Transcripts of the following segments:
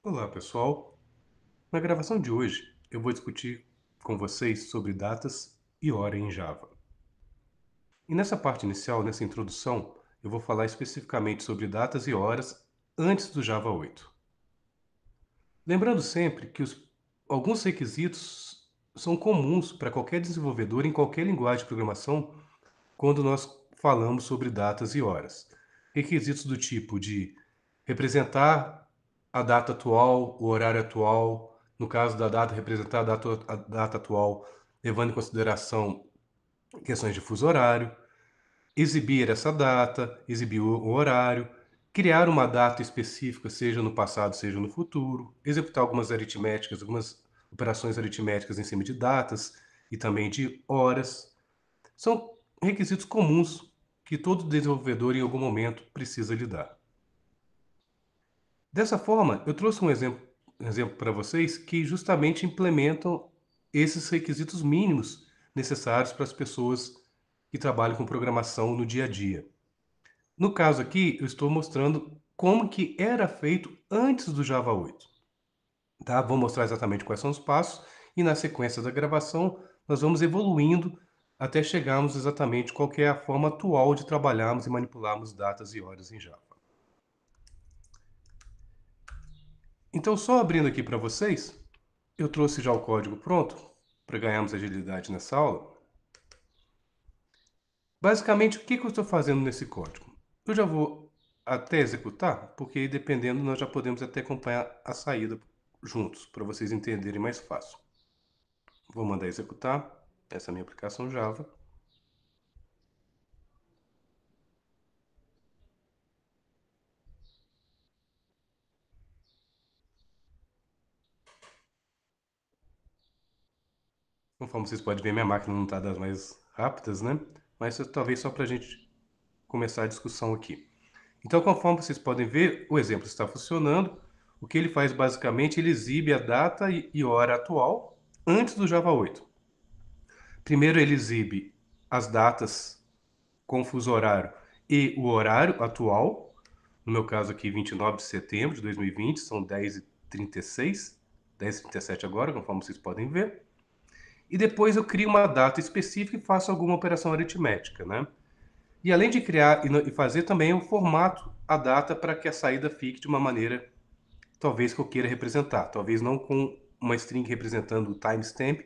Olá, pessoal. Na gravação de hoje, eu vou discutir com vocês sobre datas e hora em Java. E nessa parte inicial, nessa introdução, eu vou falar especificamente sobre datas e horas antes do Java 8. Lembrando sempre que alguns requisitos são comuns para qualquer desenvolvedor em qualquer linguagem de programação quando nós falamos sobre datas e horas. Requisitos do tipo de representar a data atual, o horário atual, no caso da data, representar a data atual, levando em consideração questões de fuso horário, exibir essa data, exibir o horário, criar uma data específica, seja no passado, seja no futuro, executar algumas aritméticas, algumas operações aritméticas em cima de datas e também de horas. São requisitos comuns que todo desenvolvedor em algum momento precisa lidar. Dessa forma, eu trouxe um exemplo para vocês que justamente implementam esses requisitos mínimos necessários para as pessoas que trabalham com programação no dia a dia. No caso aqui, eu estou mostrando como que era feito antes do Java 8. Tá? Vou mostrar exatamente quais são os passos e na sequência da gravação nós vamos evoluindo até chegarmos exatamente qual que é a forma atual de trabalharmos e manipularmos datas e horas em Java. Então, só abrindo aqui para vocês, eu trouxe já o código pronto para ganharmos agilidade nessa aula. Basicamente, o que eu estou fazendo nesse código? Eu já vou até executar, porque dependendo nós já podemos até acompanhar a saída juntos, para vocês entenderem mais fácil. Vou mandar executar essa minha aplicação Java. Conforme vocês podem ver, minha máquina não está das mais rápidas, né? Mas talvez só para a gente começar a discussão aqui. Então, conforme vocês podem ver, o exemplo está funcionando. O que ele faz basicamente, ele exibe a data e hora atual antes do Java 8. Primeiro ele exibe as datas com fuso horário e o horário atual. No meu caso aqui, 29 de setembro de 2020, são 10h36, 10h37 agora, conforme vocês podem ver. E depois eu crio uma data específica e faço alguma operação aritmética, né? E além de criar e fazer também, eu formato a data para que a saída fique de uma maneira, talvez, que eu queira representar. Talvez não com uma string representando o timestamp,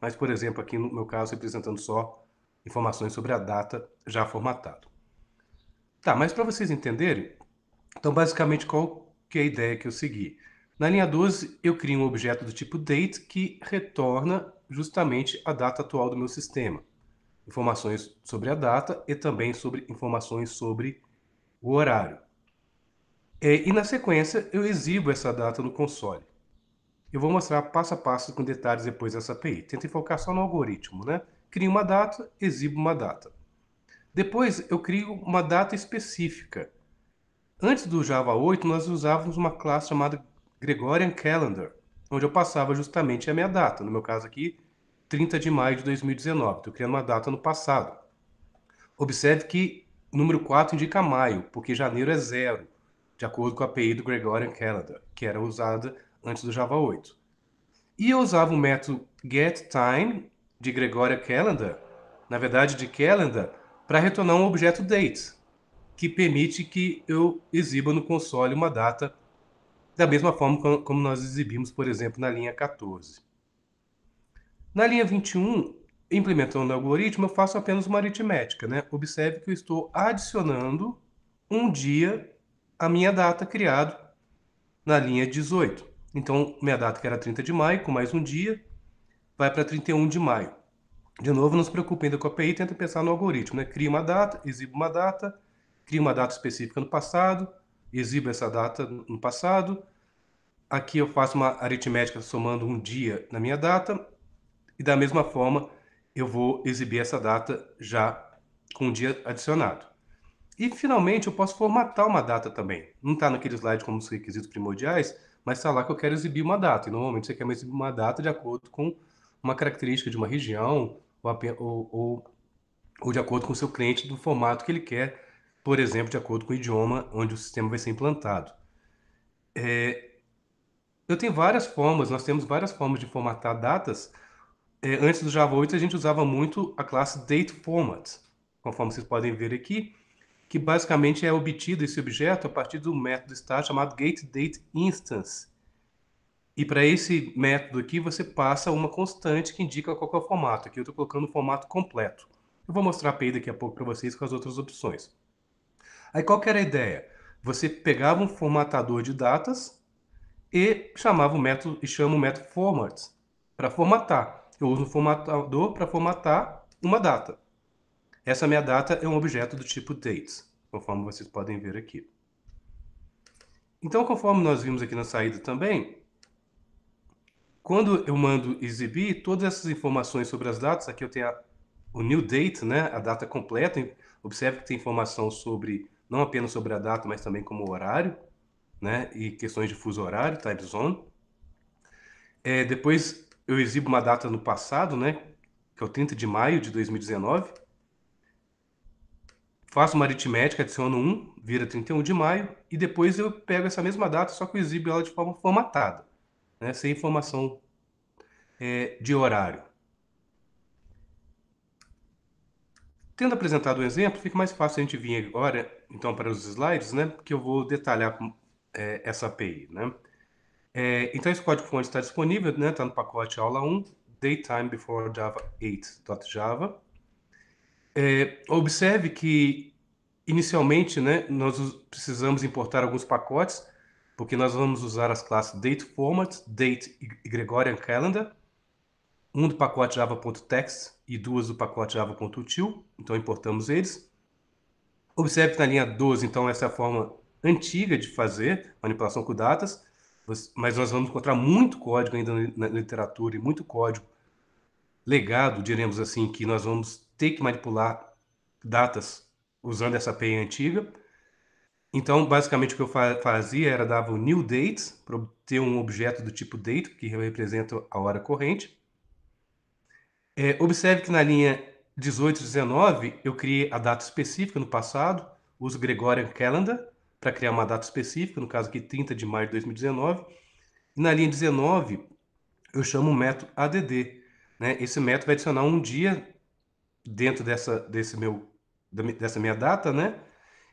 mas, por exemplo, aqui no meu caso, representando só informações sobre a data já formatado. Tá, mas para vocês entenderem, então basicamente qual que é a ideia que eu segui? Na linha 12, eu crio um objeto do tipo date que retorna justamente a data atual do meu sistema. Informações sobre a data e também sobre informações sobre o horário. E na sequência, eu exibo essa data no console. Eu vou mostrar passo a passo com detalhes depois dessa API. Tenta focar só no algoritmo, né? Crio uma data, exibo uma data. Depois, eu crio uma data específica. Antes do Java 8, nós usávamos uma classe chamada Gregorian Calendar, onde eu passava justamente a minha data. No meu caso aqui, 30 de maio de 2019. Estou criando uma data no passado. Observe que o número 4 indica maio, porque janeiro é zero, de acordo com a API do Gregorian Calendar, que era usada antes do Java 8. E eu usava o método getTime de Gregorian Calendar, na verdade de calendar, para retornar um objeto date, que permite que eu exiba no console uma data da mesma forma como nós exibimos, por exemplo, na linha 14. Na linha 21, implementando o algoritmo, eu faço apenas uma aritmética, né? Observe que eu estou adicionando um dia à minha data criado na linha 18. Então, minha data que era 30 de maio, com mais um dia, vai para 31 de maio. De novo, não se preocupe ainda com a API, tenta pensar no algoritmo, né? Cria uma data, exibo uma data, cria uma data específica no passado, exibo essa data no passado. Aqui eu faço uma aritmética somando um dia na minha data, e da mesma forma eu vou exibir essa data já com um dia adicionado. E finalmente eu posso formatar uma data também. Não está naquele slide como os requisitos primordiais, mas está lá que eu quero exibir uma data. E normalmente você quer exibir uma data de acordo com uma característica de uma região ou de acordo com o seu cliente do formato que ele quer, por exemplo, de acordo com o idioma onde o sistema vai ser implantado. Eu tenho várias formas, nós temos várias formas de formatar datas. Antes do Java 8, a gente usava muito a classe DateFormat, conforme vocês podem ver aqui, que basicamente é obtido esse objeto a partir do método start chamado getDateInstance. E para esse método aqui, você passa uma constante que indica qual que é o formato. Aqui eu estou colocando o formato completo. Eu vou mostrar a API daqui a pouco para vocês com as outras opções. Aí qual que era a ideia? Você pegava um formatador de datas e chamava o método e chama o método format para formatar. Eu uso um formatador para formatar uma data. Essa minha data é um objeto do tipo dates, conforme vocês podem ver aqui. Então, conforme nós vimos aqui na saída também, quando eu mando exibir todas essas informações sobre as datas, aqui eu tenho o new date, né, a data completa. Observe que tem informação sobre, não apenas sobre a data, mas também como o horário, né, e questões de fuso horário, time zone. Depois eu exibo uma data no passado, né, que é o 30 de maio de 2019. Faço uma aritmética, adiciono 1, vira 31 de maio, e depois eu pego essa mesma data, só que eu exibo ela de forma formatada, né, sem informação de horário. Tendo apresentado o exemplo, fica mais fácil a gente vir agora, então, para os slides, né, que eu vou detalhar essa API, né. Então, esse código-fonte está disponível, né, está no pacote aula 1, Daytime Before Java 8.java. Observe que, inicialmente, né, nós precisamos importar alguns pacotes, porque nós vamos usar as classes DateFormat, Date e Gregorian Calendar, um do pacote java.text e duas do pacote java.util, então importamos eles. Observe que na linha 12, então, essa é a forma antiga de fazer manipulação com datas, mas nós vamos encontrar muito código ainda na literatura e muito código legado, diremos assim, que nós vamos ter que manipular datas usando essa API antiga. Então, basicamente, o que eu fazia era dava o new date para obter um objeto do tipo date, que representa a hora corrente. Observe que na linha 18 e 19 eu criei a data específica no passado, uso Gregorian Calendar para criar uma data específica, no caso aqui 30 de maio de 2019. E na linha 19 eu chamo o método add, né? Esse método vai adicionar um dia dentro dessa minha data, né?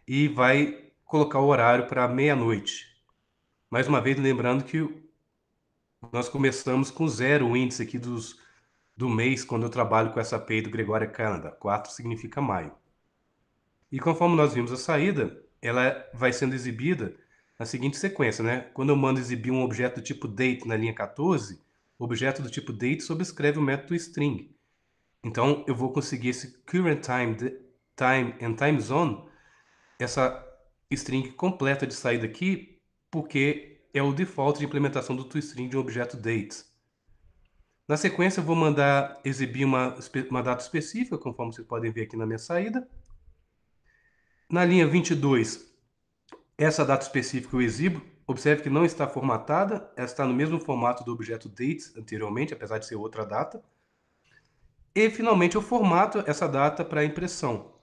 E vai colocar o horário para meia-noite. Mais uma vez, lembrando que nós começamos com 0 o índice aqui do mês, quando eu trabalho com essa API do Gregorian Calendar. 4 significa maio. E conforme nós vimos a saída, ela vai sendo exibida na seguinte sequência, né? Quando eu mando exibir um objeto do tipo date na linha 14, o objeto do tipo date sobrescreve o método string. Então, eu vou conseguir esse current time and time zone, essa string completa de saída aqui, porque é o default de implementação do toString de um objeto date. Na sequência, eu vou mandar exibir uma data específica, conforme vocês podem ver aqui na minha saída. Na linha 22, essa data específica eu exibo. Observe que não está formatada, ela está no mesmo formato do objeto date anteriormente, apesar de ser outra data. E, finalmente, eu formato essa data para impressão,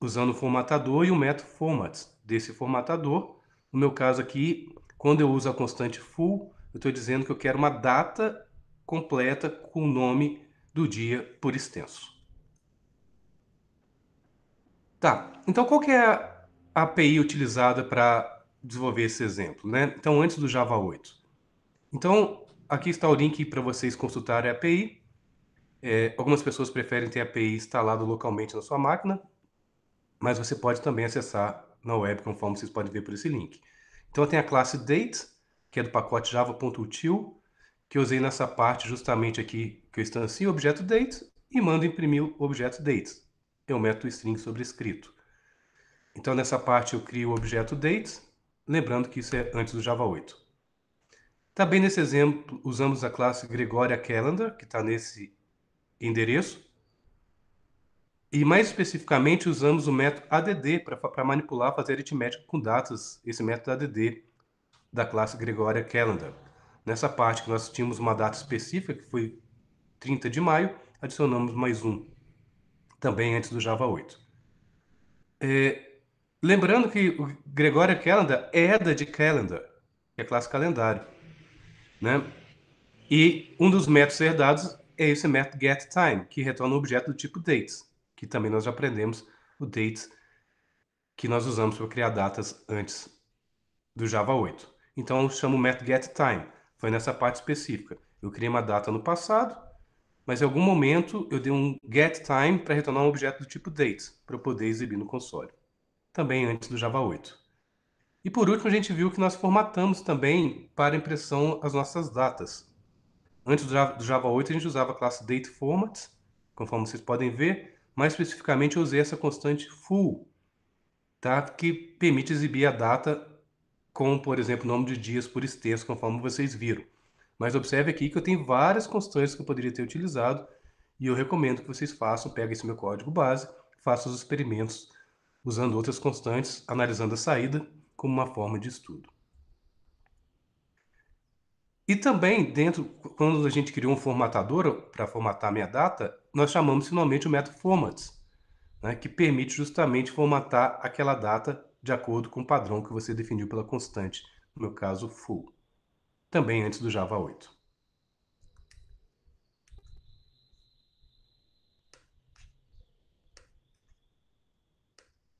usando o formatador e o método format desse formatador. No meu caso aqui, quando eu uso a constante full, eu estou dizendo que eu quero uma data completa com o nome do dia por extenso. Tá, então qual que é a API utilizada para desenvolver esse exemplo, né? Então, antes do Java 8. Então, aqui está o link para vocês consultarem a API. Algumas pessoas preferem ter a API instalada localmente na sua máquina, mas você pode também acessar na web, conforme vocês podem ver por esse link. Então, tem a classe date, que é do pacote java.util, que eu usei nessa parte justamente aqui, que eu instancio o objeto date e mando imprimir o objeto date. É o método string sobrescrito. Então, nessa parte eu crio o objeto date, lembrando que isso é antes do Java 8. Também nesse exemplo, usamos a classe Gregoria Calendar, que está nesse endereço. E mais especificamente, usamos o método add para manipular, fazer aritmética com datas, esse método add da classe Gregoria Calendar. Nessa parte que nós tínhamos uma data específica, que foi 30 de maio, adicionamos mais um, também antes do Java 8. Lembrando que o Gregoria Calendar é da de Calendar, que é a classe calendário. né? E um dos métodos herdados é esse método getTime, que retorna um objeto do tipo dates, que também nós já aprendemos o dates que nós usamos para criar datas antes do Java 8. Então eu chamo o método getTime, foi nessa parte específica. Eu criei uma data no passado, mas em algum momento eu dei um getTime para retornar um objeto do tipo dates, para eu poder exibir no console. Também antes do Java 8. E por último, a gente viu que nós formatamos também para impressão as nossas datas. Antes do Java 8, a gente usava a classe dateFormat, conforme vocês podem ver. Mais especificamente, eu usei essa constante full, tá? Que permite exibir a data com, por exemplo, nome de dias por extenso, conforme vocês viram. Mas observe aqui que eu tenho várias constantes que eu poderia ter utilizado e eu recomendo que vocês façam, peguem esse meu código base, façam os experimentos usando outras constantes, analisando a saída como uma forma de estudo. E também, quando a gente criou um formatador para formatar a minha data, nós chamamos finalmente o método formats, né, que permite justamente formatar aquela data de acordo com o padrão que você definiu pela constante, no meu caso, full, também antes do Java 8.